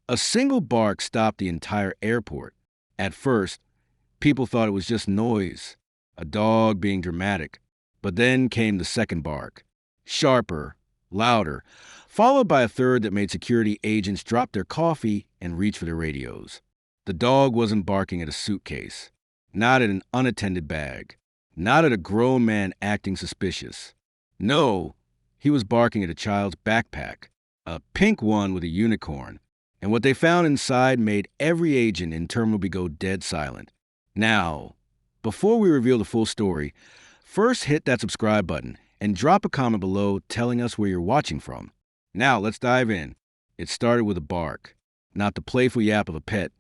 A single bark stopped the entire airport. At first, people thought it was just noise, a dog being dramatic. But then came the second bark, sharper, louder, followed by a third that made security agents drop their coffee and reach for their radios. The dog wasn't barking at a suitcase, not at an unattended bag, not at a grown man acting suspicious. No, he was barking at a child's backpack, a pink one with a unicorn, and what they found inside made every agent in Terminal B go dead silent. Now, before we reveal the full story, first hit that subscribe button and drop a comment below telling us where you're watching from. Now, let's dive in. It started with a bark, not the playful yap of a pet,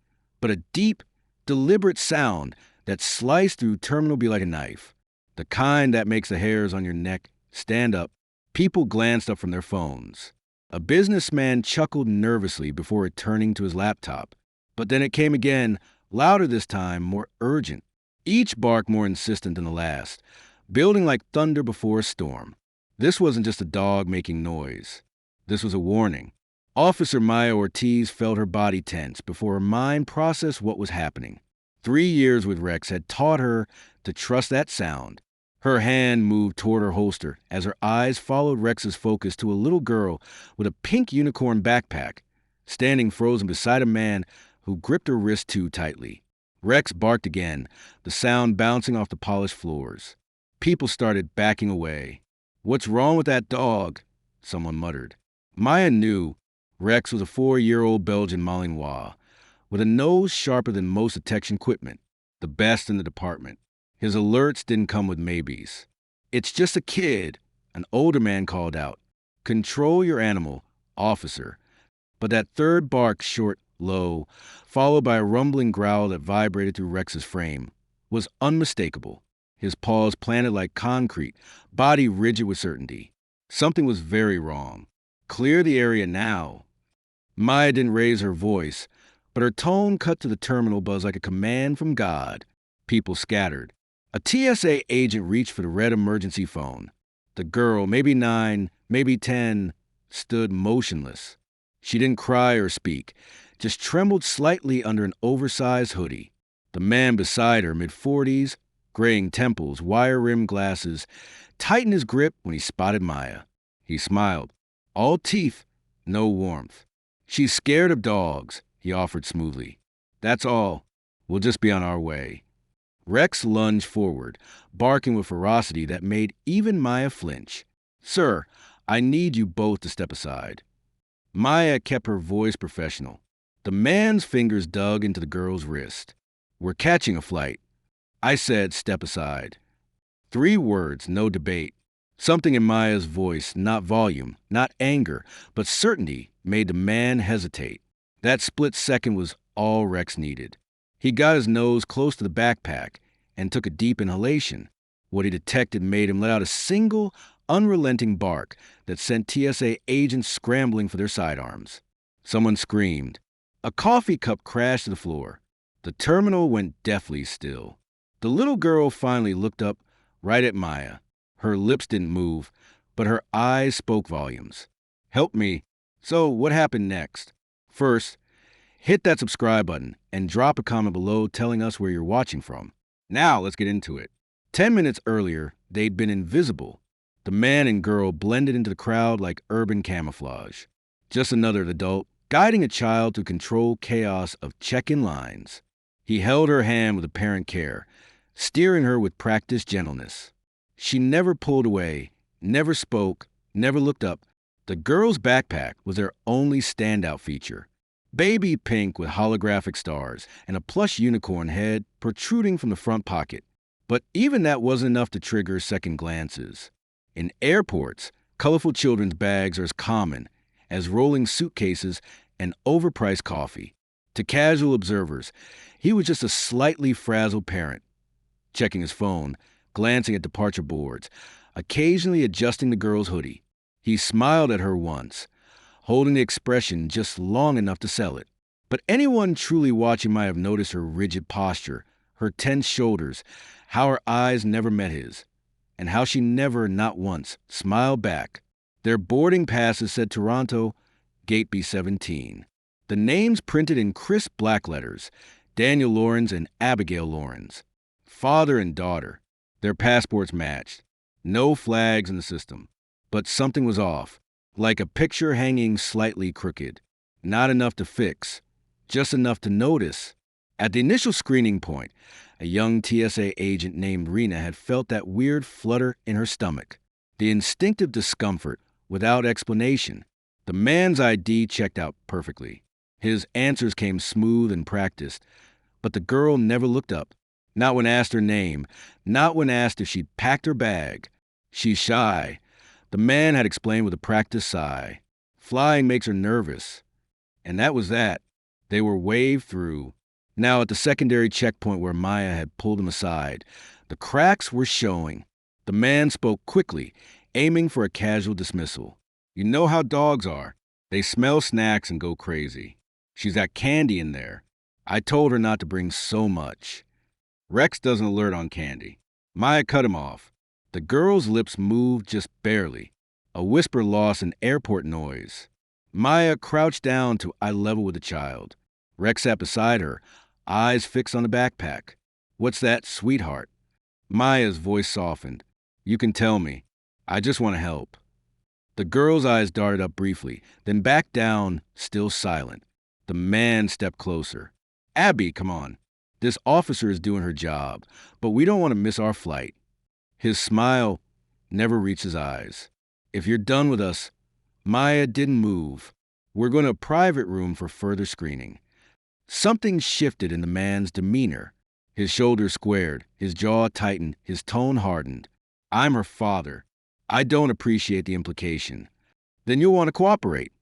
but a deep, deliberate sound that sliced through Terminal B like a knife, the kind that makes the hairs on your neck stand up. People glanced up from their phones. A businessman chuckled nervously before returning to his laptop. But then it came again, louder this time, more urgent. Each bark more insistent than the last, building like thunder before a storm. This wasn't just a dog making noise. This was a warning. Officer Maya Ortiz felt her body tense before her mind processed what was happening. 3 years with Rex had taught her to trust that sound. Her hand moved toward her holster as her eyes followed Rex's focus to a little girl with a pink unicorn backpack, standing frozen beside a man who gripped her wrist too tightly. Rex barked again, the sound bouncing off the polished floors. People started backing away. "What's wrong with that dog?" someone muttered. Maya knew Rex was a 4-year-old Belgian Malinois, with a nose sharper than most detection equipment, the best in the department. His alerts didn't come with maybes. "It's just a kid," an older man called out. "Control your animal, officer." But that third bark, short, low, followed by a rumbling growl that vibrated through Rex's frame, was unmistakable. His paws planted like concrete, body rigid with certainty. Something was very wrong. "Clear the area now." Maya didn't raise her voice, but her tone cut to the terminal buzz like a command from God. People scattered. A TSA agent reached for the red emergency phone. The girl, maybe 9, maybe 10, stood motionless. She didn't cry or speak, just trembled slightly under an oversized hoodie. The man beside her, mid-40s, graying temples, wire-rimmed glasses, tightened his grip when he spotted Maya. He smiled. All teeth, no warmth. "She's scared of dogs," he offered smoothly. "That's all. We'll just be on our way." Rex lunged forward, barking with ferocity that made even Maya flinch. "Sir, I need you both to step aside." Maya kept her voice professional. The man's fingers dug into the girl's wrist. "We're catching a flight." I said, "Step aside." 3 words, no debate. Something in Maya's voice, not volume, not anger, but certainty, made the man hesitate. That split second was all Rex needed. He got his nose close to the backpack and took a deep inhalation. What he detected made him let out a single, unrelenting bark that sent TSA agents scrambling for their sidearms. Someone screamed. A coffee cup crashed to the floor. The terminal went deathly still. The little girl finally looked up right at Maya. Her lips didn't move, but her eyes spoke volumes. "Help me." "So, what happened next?" "First, hit that subscribe button and drop a comment below telling us where you're watching from. Now, let's get into it." 10 minutes earlier, they'd been invisible. The man and girl blended into the crowd like urban camouflage. Just another adult guiding a child through controlled chaos of check-in lines. He held her hand with apparent care, steering her with practiced gentleness. She never pulled away, never spoke, never looked up. The girl's backpack was their only standout feature. Baby pink with holographic stars and a plush unicorn head protruding from the front pocket. But even that wasn't enough to trigger second glances. In airports, colorful children's bags are as common as rolling suitcases and overpriced coffee. To casual observers, he was just a slightly frazzled parent, checking his phone, glancing at departure boards, occasionally adjusting the girl's hoodie. He smiled at her once, holding the expression just long enough to sell it. But anyone truly watching might have noticed her rigid posture, her tense shoulders, how her eyes never met his, and how she never, not once, smiled back. Their boarding passes said Toronto, Gate B17. The names printed in crisp black letters: Daniel Lawrence and Abigail Lawrence. Father and daughter. Their passports matched. No flags in the system. But something was off, like a picture hanging slightly crooked. Not enough to fix, just enough to notice. At the initial screening point, a young TSA agent named Rena had felt that weird flutter in her stomach, the instinctive discomfort without explanation. The man's ID checked out perfectly. His answers came smooth and practiced, but the girl never looked up. Not when asked her name, not when asked if she'd packed her bag. She's shy. The man had explained with a practiced sigh. Flying makes her nervous. And that was that. They were waved through. Now at the secondary checkpoint where Maya had pulled him aside, the cracks were showing. The man spoke quickly, aiming for a casual dismissal. You know how dogs are. They smell snacks and go crazy. She's got candy in there. I told her not to bring so much. Rex doesn't alert on candy. Maya cut him off. The girl's lips moved just barely. A whisper lost in airport noise. Maya crouched down to eye level with the child. Rex sat beside her, eyes fixed on the backpack. What's that, sweetheart? Maya's voice softened. You can tell me. I just want to help. The girl's eyes darted up briefly, then back down, still silent. The man stepped closer. Abby, come on. This officer is doing her job, but we don't want to miss our flight. His smile never reached his eyes. If you're done with us, Maya didn't move. We're going to a private room for further screening. Something shifted in the man's demeanor. His shoulders squared, his jaw tightened, his tone hardened. I'm her father. I don't appreciate the implication. Then you'll want to cooperate,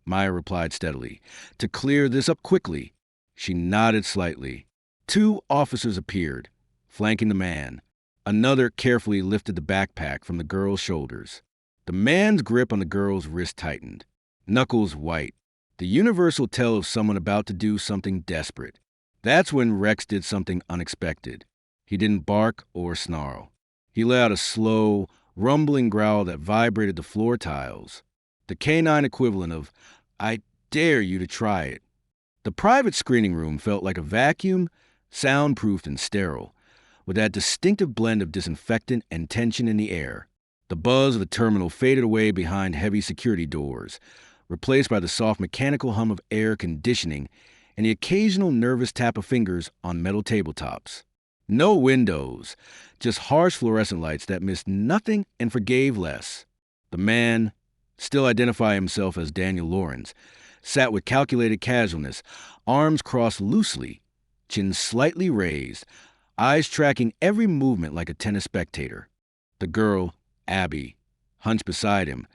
Maya replied steadily. To clear this up quickly. She nodded slightly. 2 officers appeared, flanking the man. Another carefully lifted the backpack from the girl's shoulders. The man's grip on the girl's wrist tightened, knuckles white. The universal tell of someone about to do something desperate. That's when Rex did something unexpected. He didn't bark or snarl. He let out a slow, rumbling growl that vibrated the floor tiles. The canine equivalent of, I dare you to try it. The private screening room felt like a vacuum, soundproofed and sterile, with that distinctive blend of disinfectant and tension in the air. The buzz of the terminal faded away behind heavy security doors, replaced by the soft mechanical hum of air conditioning and the occasional nervous tap of fingers on metal tabletops. No windows, just harsh fluorescent lights that missed nothing and forgave less. The man, still identifying himself as Daniel Lawrence, sat with calculated casualness, arms crossed loosely, chin slightly raised, eyes tracking every movement like a tennis spectator. The girl, Abby, hunched beside him,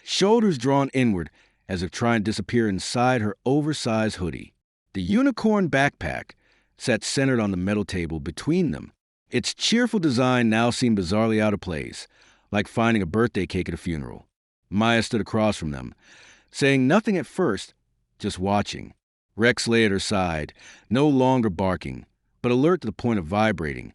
shoulders drawn inward as if trying to disappear inside her oversized hoodie. The unicorn backpack sat centered on the metal table between them. Its cheerful design now seemed bizarrely out of place, like finding a birthday cake at a funeral. Maya stood across from them, saying nothing at first, just watching. Rex lay at her side, no longer barking, but alert to the point of vibrating,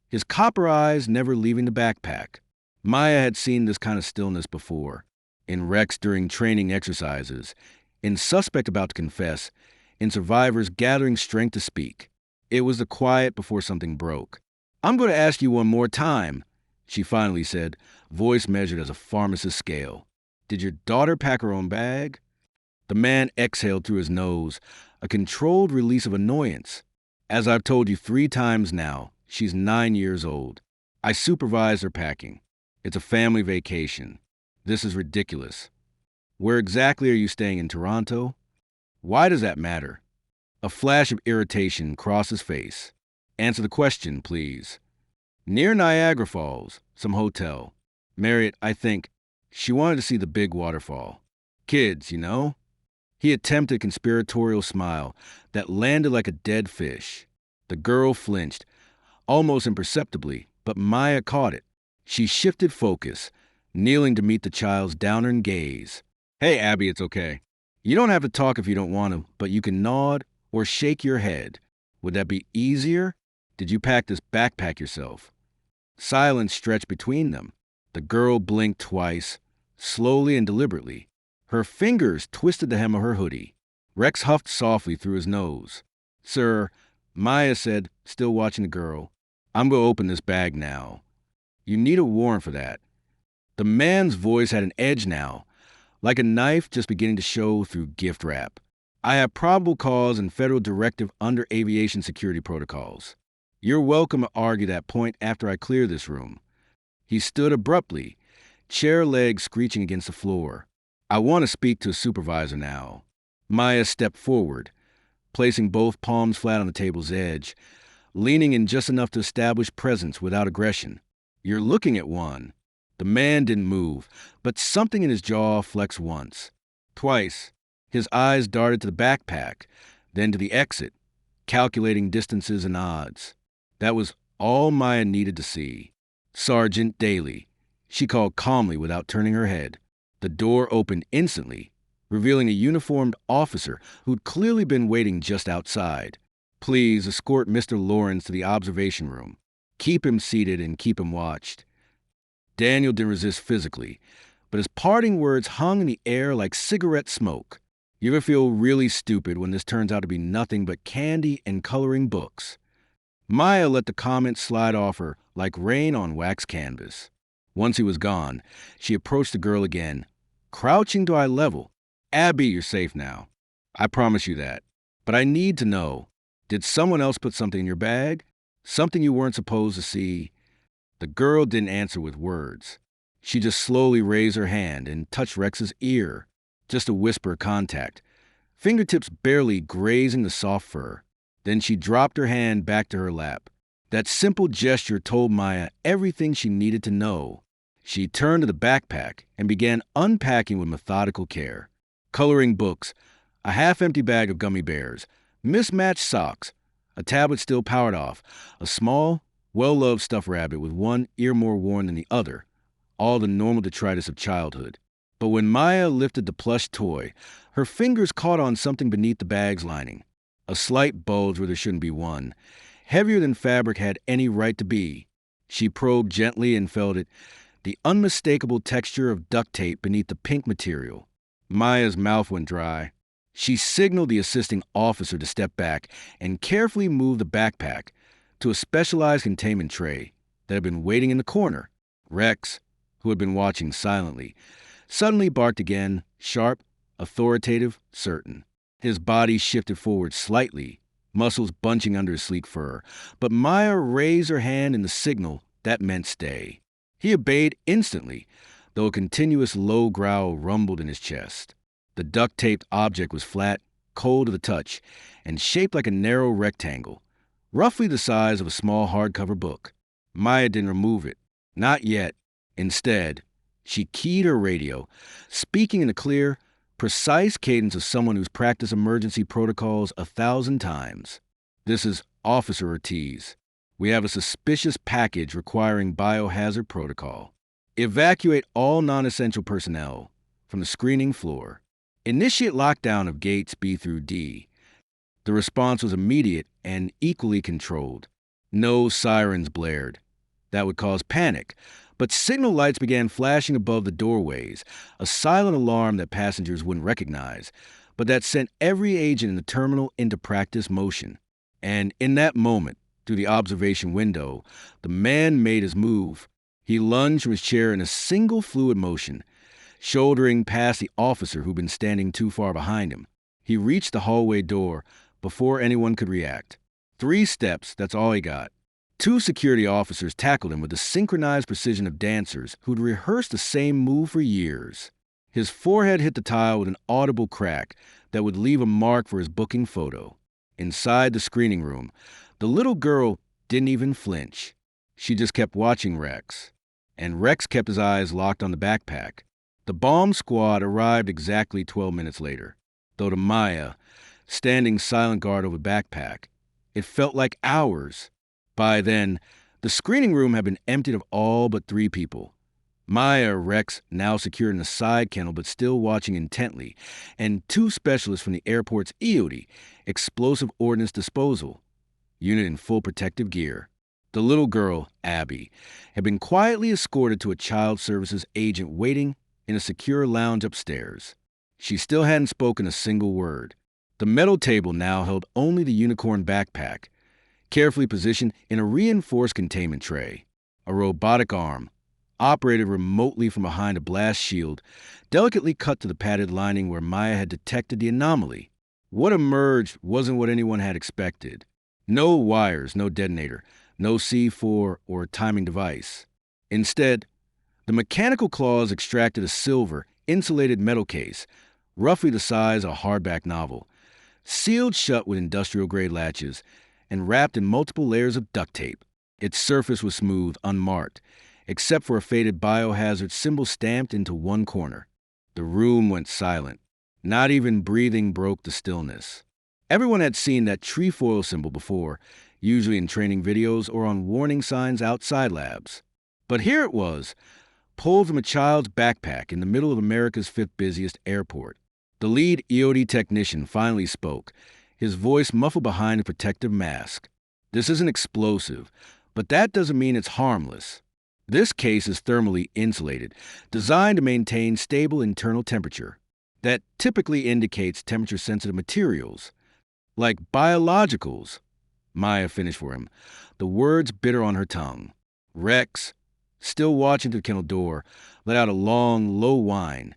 his copper eyes never leaving the backpack. Maya had seen this kind of stillness before, in Rex during training exercises, in Suspect about to confess, in survivors gathering strength to speak. It was the quiet before something broke. I'm going to ask you one more time, she finally said, voice measured as a pharmacist's scale. Did your daughter pack her own bag? The man exhaled through his nose, a controlled release of annoyance. As I've told you 3 times now, she's 9 years old. I supervise her packing. It's a family vacation. This is ridiculous. Where exactly are you staying in Toronto? Why does that matter? A flash of irritation crossed his face. Answer the question, please. Near Niagara Falls, some hotel. Marriott, I think. She wanted to see the big waterfall. Kids, you know? He attempted a conspiratorial smile that landed like a dead fish. The girl flinched, almost imperceptibly, but Maya caught it. She shifted focus, kneeling to meet the child's downward gaze. Hey, Abby, it's okay. You don't have to talk if you don't want to, but you can nod or shake your head. Would that be easier? Did you pack this backpack yourself? Silence stretched between them. The girl blinked twice, slowly and deliberately. Her fingers twisted the hem of her hoodie. Rex huffed softly through his nose. Sir, Maya said, still watching the girl, I'm going to open this bag now. You need a warrant for that. The man's voice had an edge now, like a knife just beginning to show through gift wrap. I have probable cause and federal directive under aviation security protocols. You're welcome to argue that point after I clear this room. He stood abruptly, chair legs screeching against the floor. I want to speak to a supervisor now. Maya stepped forward, placing both palms flat on the table's edge, leaning in just enough to establish presence without aggression. You're looking at one. The man didn't move, but something in his jaw flexed once. Twice, his eyes darted to the backpack, then to the exit, calculating distances and odds. That was all Maya needed to see. Sergeant Daly, she called calmly without turning her head. The door opened instantly, revealing a uniformed officer who'd clearly been waiting just outside. Please escort Mr. Lawrence to the observation room. Keep him seated and keep him watched. Daniel didn't resist physically, but his parting words hung in the air like cigarette smoke. You ever feel really stupid when this turns out to be nothing but candy and coloring books? Maya let the comment slide off her like rain on wax canvas. Once he was gone, she approached the girl again, crouching to eye level. Abby, you're safe now. I promise you that. But I need to know, did someone else put something in your bag? Something you weren't supposed to see? The girl didn't answer with words. She just slowly raised her hand and touched Rex's ear, just a whisper of contact, fingertips barely grazing the soft fur. Then she dropped her hand back to her lap. That simple gesture told Maya everything she needed to know. She turned to the backpack and began unpacking with methodical care. Coloring books, a half-empty bag of gummy bears, mismatched socks, a tablet still powered off, a small, well-loved stuffed rabbit with one ear more worn than the other, all the normal detritus of childhood. But when Maya lifted the plush toy, her fingers caught on something beneath the bag's lining. A slight bulge where there shouldn't be one, heavier than fabric had any right to be. She probed gently and felt it, the unmistakable texture of duct tape beneath the pink material. Maya's mouth went dry. She signaled the assisting officer to step back and carefully move the backpack to a specialized containment tray that had been waiting in the corner. Rex, who had been watching silently, suddenly barked again, sharp, authoritative, certain. His body shifted forward slightly, muscles bunching under his sleek fur, but Maya raised her hand in the signal that meant stay. He obeyed instantly, though a continuous low growl rumbled in his chest. The duct-taped object was flat, cold to the touch, and shaped like a narrow rectangle, roughly the size of a small hardcover book. Maya didn't remove it. Not yet. Instead, she keyed her radio, speaking in a clear, precise cadence of someone who's practiced emergency protocols 1,000 times. This is Officer Ortiz. We have a suspicious package requiring biohazard protocol. Evacuate all non-essential personnel from the screening floor. Initiate lockdown of gates B through D. The response was immediate and equally controlled. No sirens blared. That would cause panic, but signal lights began flashing above the doorways, a silent alarm that passengers wouldn't recognize, but that sent every agent in the terminal into practice motion. And in that moment, through the observation window, the man made his move. He lunged from his chair in a single fluid motion, shouldering past the officer who'd been standing too far behind him. He reached the hallway door before anyone could react. 3 steps, that's all he got. 2 security officers tackled him with the synchronized precision of dancers who'd rehearsed the same move for years. His forehead hit the tile with an audible crack that would leave a mark for his booking photo. Inside the screening room, the little girl didn't even flinch. She just kept watching Rex. And Rex kept his eyes locked on the backpack. The bomb squad arrived exactly 12 minutes later, though to Maya, standing silent guard over the backpack, it felt like hours. By then, the screening room had been emptied of all but 3 people. Maya, Rex, now secured in a side kennel but still watching intently, and 2 specialists from the airport's EOD, Explosive Ordnance Disposal, unit in full protective gear. The little girl, Abby, had been quietly escorted to a child services agent waiting in a secure lounge upstairs. She still hadn't spoken a single word. The metal table now held only the unicorn backpack, carefully positioned in a reinforced containment tray. A robotic arm, operated remotely from behind a blast shield, delicately cut to the padded lining where Maya had detected the anomaly. What emerged wasn't what anyone had expected. No wires, no detonator, no C4 or timing device. Instead, the mechanical claws extracted a silver, insulated metal case, roughly the size of a hardback novel, sealed shut with industrial-grade latches, and wrapped in multiple layers of duct tape. Its surface was smooth, unmarked, except for a faded biohazard symbol stamped into one corner. The room went silent. Not even breathing broke the stillness. Everyone had seen that trefoil symbol before, usually in training videos or on warning signs outside labs. But here it was, pulled from a child's backpack in the middle of America's fifth busiest airport. The lead EOD technician finally spoke, his voice muffled behind a protective mask. This isn't explosive, but that doesn't mean it's harmless. This case is thermally insulated, designed to maintain stable internal temperature. That typically indicates temperature-sensitive materials, like biologicals. Maya finished for him, the words bitter on her tongue. Rex, still watching through the kennel door, let out a long, low whine,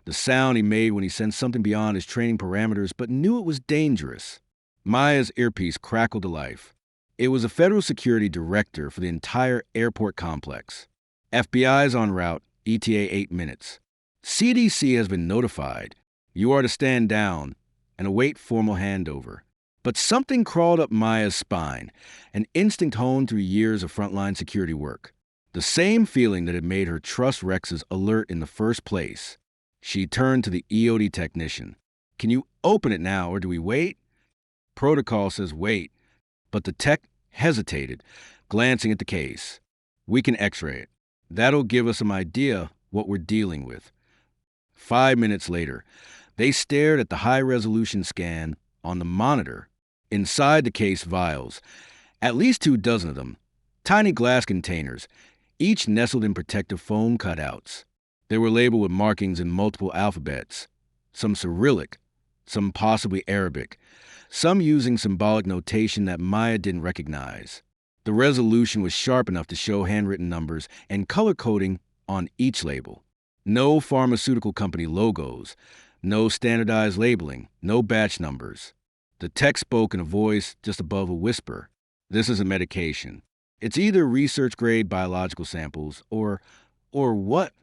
the sound he made when he sensed something beyond his training parameters but knew it was dangerous. Maya's earpiece crackled to life. It was a federal security director for the entire airport complex. FBI's en route, ETA 8 minutes. CDC has been notified. You are to stand down and await formal handover. But something crawled up Maya's spine, an instinct honed through years of frontline security work. The same feeling that had made her trust Rex's alert in the first place. She turned to the EOD technician. Can you open it now, or do we wait? Protocol says wait, but the tech hesitated, glancing at the case. We can x-ray it. That'll give us some idea what we're dealing with. 5 minutes later, they stared at the high-resolution scan on the monitor. Inside the case vials, at least 24 of them, tiny glass containers, each nestled in protective foam cutouts. They were labeled with markings in multiple alphabets, some Cyrillic, some possibly Arabic, some using symbolic notation that Maya didn't recognize. The resolution was sharp enough to show handwritten numbers and color coding on each label. No pharmaceutical company logos, no standardized labeling, no batch numbers. The text spoke in a voice just above a whisper. This is a medication. It's either research-grade biological samples or what?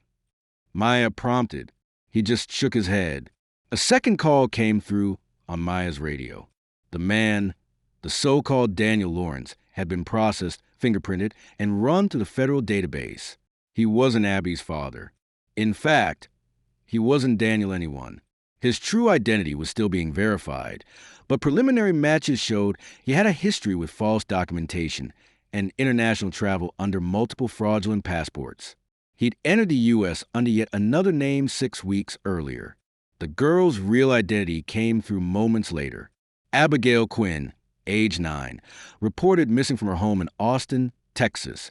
Maya prompted. He just shook his head. A second call came through on Maya's radio. The man, the so-called Daniel Lawrence, had been processed, fingerprinted, and run to the federal database. He wasn't Abby's father. In fact, he wasn't Daniel anyone. His true identity was still being verified, but preliminary matches showed he had a history with false documentation and international travel under multiple fraudulent passports. He'd entered the U.S. under yet another name 6 weeks earlier. The girl's real identity came through moments later. Abigail Quinn, age 9, reported missing from her home in Austin, Texas,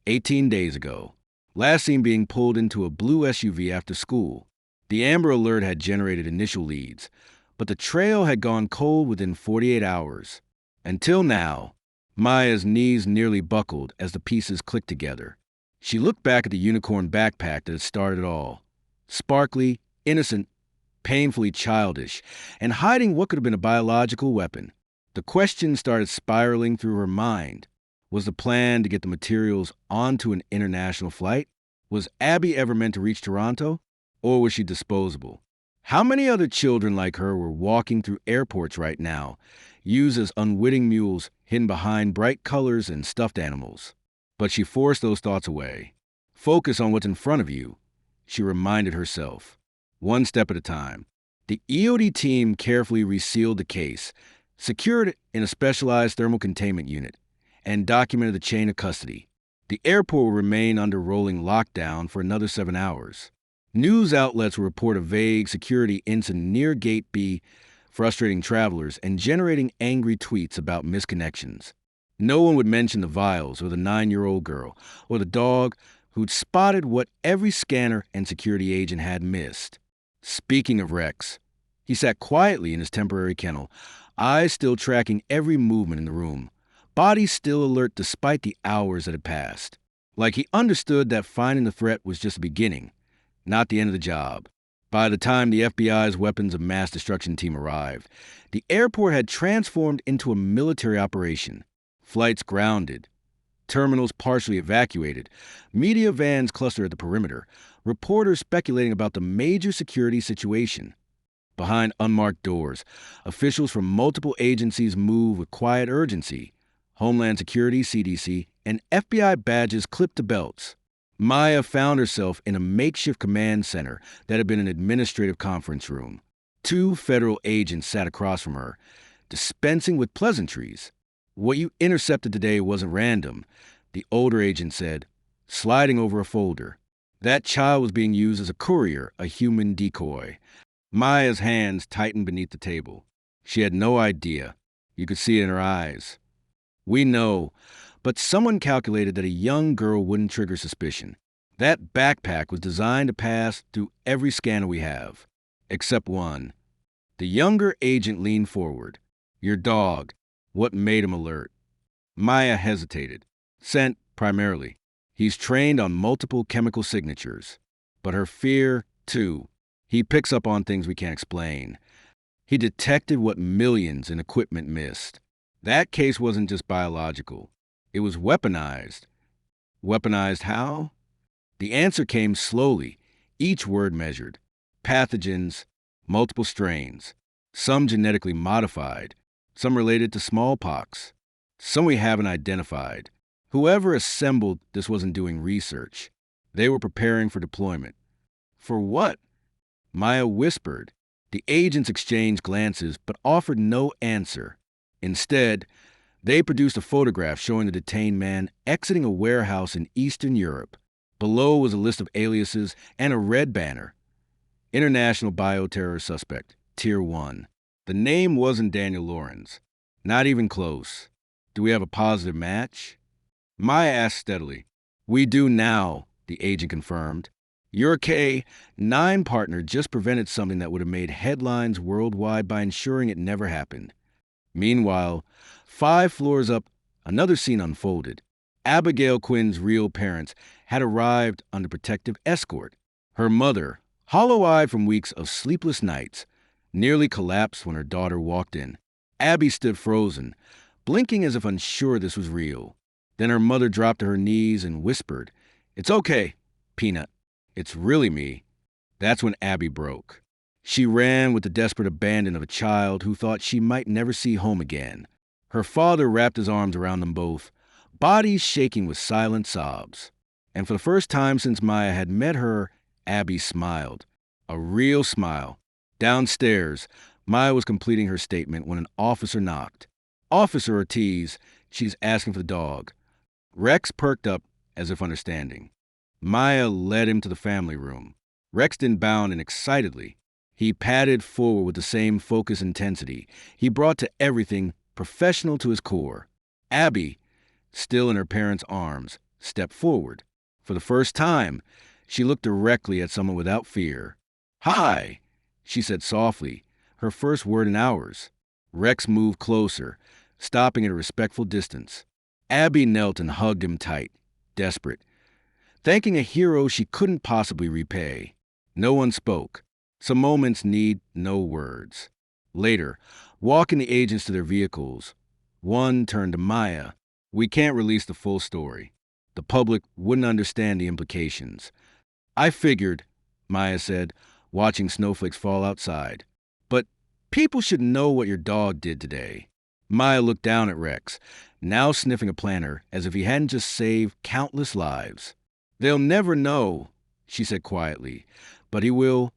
18 days ago. Last seen being pulled into a blue SUV after school. The Amber Alert had generated initial leads, but the trail had gone cold within 48 hours. Until now, Maya's knees nearly buckled as the pieces clicked together. She looked back at the unicorn backpack that had started it all. Sparkly, innocent, painfully childish, and hiding what could have been a biological weapon. The question started spiraling through her mind. Was the plan to get the materials onto an international flight? Was Abby ever meant to reach Toronto? Or was she disposable? How many other children like her were walking through airports right now, used as unwitting mules hidden behind bright colors and stuffed animals? But she forced those thoughts away. Focus on what's in front of you, she reminded herself. One step at a time. The EOD team carefully resealed the case, secured it in a specialized thermal containment unit, and documented the chain of custody. The airport will remain under rolling lockdown for another 7 hours. News outlets will report a vague security incident near Gate B, frustrating travelers and generating angry tweets about misconnections. No one would mention the vials or the 9-year-old girl or the dog who'd spotted what every scanner and security agent had missed. Speaking of Rex, He sat quietly in his temporary kennel, eyes still tracking every movement in the room, body still alert despite the hours that had passed. Like he understood that finding the threat was just the beginning, not the end of the job. By the time the FBI's weapons of mass destruction team arrived, the airport had transformed into a military operation. Flights grounded, terminals partially evacuated, media vans clustered at the perimeter, reporters speculating about the major security situation. Behind unmarked doors, officials from multiple agencies moved with quiet urgency. Homeland Security, CDC, and FBI badges clipped to belts. Maya found herself in a makeshift command center that had been an administrative conference room. Two federal agents sat across from her, dispensing with pleasantries. "What you intercepted today wasn't random," the older agent said, sliding over a folder. "That child was being used as a courier, a human decoy." Maya's hands tightened beneath the table. She had no idea. You could see it in her eyes. "We know, but someone calculated that a young girl wouldn't trigger suspicion. That backpack was designed to pass through every scanner we have, except one." The younger agent leaned forward. "Your dog. What made him alert?" Maya hesitated. "Scent, primarily. He's trained on multiple chemical signatures. But her fear, too. He picks up on things we can't explain. He detected what millions in equipment missed. That case wasn't just biological. It was weaponized." "Weaponized how?" The answer came slowly, each word measured. "Pathogens, multiple strains. Some genetically modified, some related to smallpox, some we haven't identified. Whoever assembled this wasn't doing research. They were preparing for deployment." "For what?" Maya whispered. The agents exchanged glances but offered no answer. Instead, they produced a photograph showing the detained man exiting a warehouse in Eastern Europe. Below was a list of aliases and a red banner. "International Bioterror Suspect, Tier 1. The name wasn't Daniel Lawrence. Not even close. "Do we have a positive match?" Maya asked steadily. "We do now," the agent confirmed. "Your K-9 partner just prevented something that would have made headlines worldwide by ensuring it never happened." Meanwhile, 5 floors up, another scene unfolded. Abigail Quinn's real parents had arrived under protective escort. Her mother, hollow-eyed from weeks of sleepless nights, nearly collapsed when her daughter walked in. Abby stood frozen, blinking as if unsure this was real. Then her mother dropped to her knees and whispered, "It's okay, Peanut. It's really me." That's when Abby broke. She ran with the desperate abandon of a child who thought she might never see home again. Her father wrapped his arms around them both, bodies shaking with silent sobs. And for the first time since Maya had met her, Abby smiled. A real smile. Downstairs, Maya was completing her statement when an officer knocked. "Officer Ortiz," she's asking for the dog. Rex perked up as if understanding. Maya led him to the family room. Rex didn't bound in excitedly. He padded forward with the same focused intensity he brought to everything, professional to his core. Abby, still in her parents' arms, stepped forward. For the first time, she looked directly at someone without fear. "Hi," she said softly, her first word in hours. Rex moved closer, stopping at a respectful distance. Abby knelt and hugged him tight, desperate, thanking a hero she couldn't possibly repay. No one spoke. Some moments need no words. Later, walking the agents to their vehicles, one turned to Maya. "We can't release the full story. The public wouldn't understand the implications." "I figured," Maya said, watching snowflakes fall outside. "But people should know what your dog did today." Maya looked down at Rex, now sniffing a planter as if he hadn't just saved countless lives. "They'll never know," she said quietly, "but he will."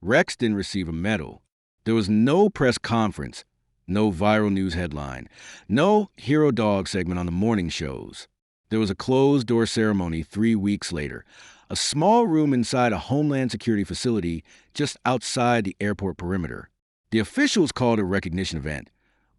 Rex didn't receive a medal. There was no press conference, no viral news headline, no hero dog segment on the morning shows. There was a closed-door ceremony 3 weeks later, a small room inside a Homeland Security facility just outside the airport perimeter. The officials called it a recognition event,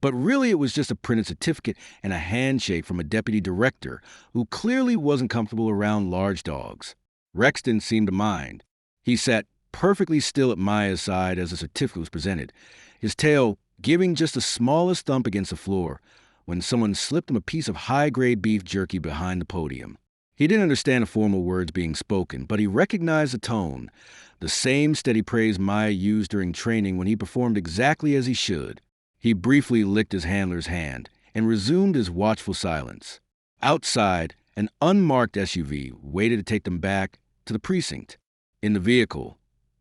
but really it was just a printed certificate and a handshake from a deputy director who clearly wasn't comfortable around large dogs. Rex didn't seem to mind. He sat perfectly still at Maya's side as the certificate was presented, his tail giving just the smallest thump against the floor when someone slipped him a piece of high-grade beef jerky behind the podium. He didn't understand the formal words being spoken, but he recognized the tone, the same steady praise Maya used during training when he performed exactly as he should. He briefly licked his handler's hand and resumed his watchful silence. Outside, an unmarked SUV waited to take them back to the precinct. In the vehicle,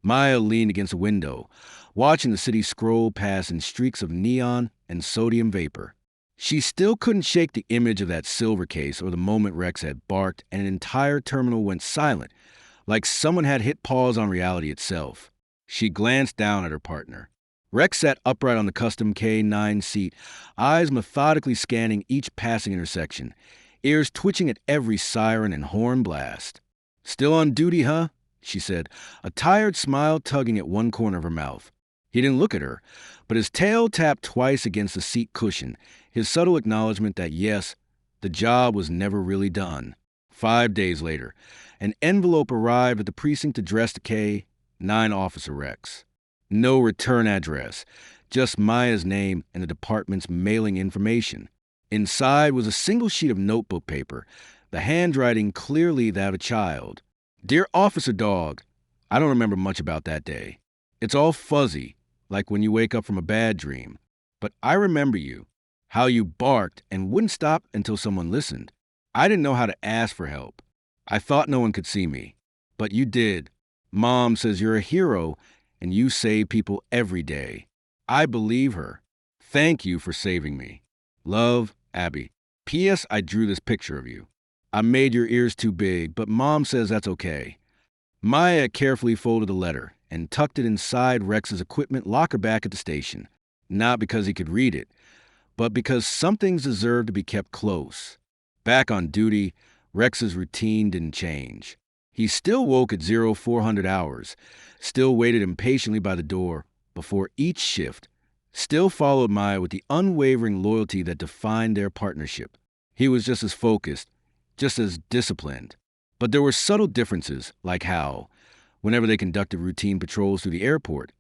Maya leaned against a window, watching the city scroll past in streaks of neon and sodium vapor. She still couldn't shake the image of that silver case or the moment Rex had barked and an entire terminal went silent, like someone had hit pause on reality itself. She glanced down at her partner. Rex sat upright on the custom K9 seat, eyes methodically scanning each passing intersection, ears twitching at every siren and horn blast. "Still on duty, huh?" she said, a tired smile tugging at one corner of her mouth. He didn't look at her, but his tail tapped twice against the seat cushion, his subtle acknowledgement that yes, the job was never really done. 5 days later, an envelope arrived at the precinct addressed to K9 Officer Rex. No return address, just Maya's name and the department's mailing information. Inside was a single sheet of notebook paper, the handwriting clearly that of a child. "Dear Officer Dog, I don't remember much about that day. It's all fuzzy, like when you wake up from a bad dream. But I remember you, how you barked and wouldn't stop until someone listened. I didn't know how to ask for help. I thought no one could see me. But you did. Mom says you're a hero and you save people every day. I believe her. Thank you for saving me. Love, Abby. P.S. I drew this picture of you. I made your ears too big, but Mom says that's okay." Maya carefully folded the letter and tucked it inside Rex's equipment locker back at the station, not because he could read it, but because some things deserved to be kept close. Back on duty, Rex's routine didn't change. He still woke at 0400 hours, still waited impatiently by the door before each shift, still followed Maya with the unwavering loyalty that defined their partnership. He was just as focused, just as disciplined. But there were subtle differences, like how, whenever they conducted routine patrols through the airport,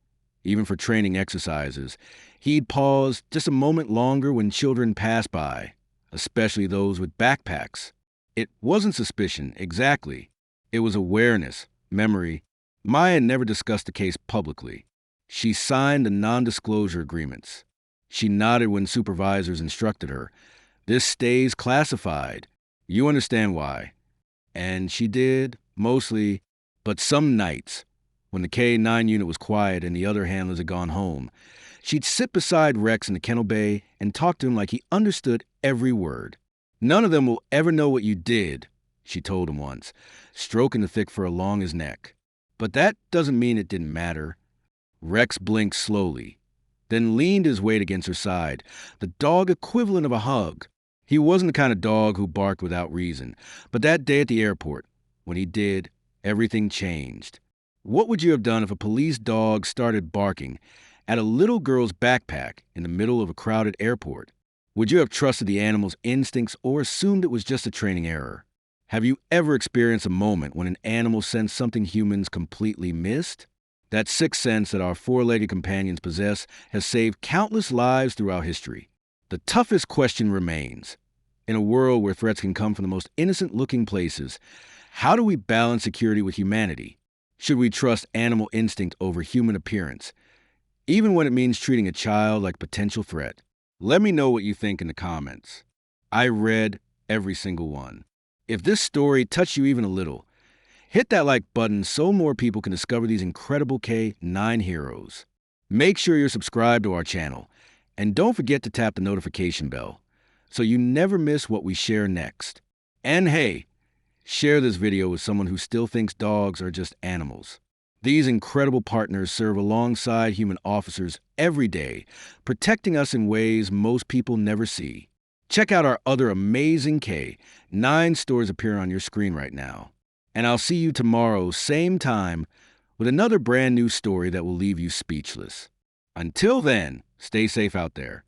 even for training exercises, he'd pause just a moment longer when children passed by, especially those with backpacks. It wasn't suspicion, exactly. It was awareness, memory. Maya never discussed the case publicly. She signed the non-disclosure agreements. She nodded when supervisors instructed her. "This stays classified. You understand why." And she did, mostly, but some nights, when the K9 unit was quiet and the other handlers had gone home, she'd sit beside Rex in the kennel bay and talk to him like he understood every word. "None of them will ever know what you did," she told him once, stroking the thick fur along his neck. "But that doesn't mean it didn't matter." Rex blinked slowly, then leaned his weight against her side, the dog equivalent of a hug. He wasn't the kind of dog who barked without reason, but that day at the airport, when he did, everything changed. What would you have done if a police dog started barking at a little girl's backpack in the middle of a crowded airport? Would you have trusted the animal's instincts or assumed it was just a training error? Have you ever experienced a moment when an animal sensed something humans completely missed? That sixth sense that our four-legged companions possess has saved countless lives throughout history. The toughest question remains. In a world where threats can come from the most innocent-looking places, how do we balance security with humanity? Should we trust animal instinct over human appearance, even when it means treating a child like a potential threat? Let me know what you think in the comments. I read every single one. If this story touched you even a little, hit that like button so more people can discover these incredible K9 heroes. Make sure you're subscribed to our channel, and don't forget to tap the notification bell so you never miss what we share next. And hey, share this video with someone who still thinks dogs are just animals. These incredible partners serve alongside human officers every day, protecting us in ways most people never see. Check out our other amazing K9 stories appearing on your screen right now. And I'll see you tomorrow, same time, with another brand new story that will leave you speechless. Until then, stay safe out there.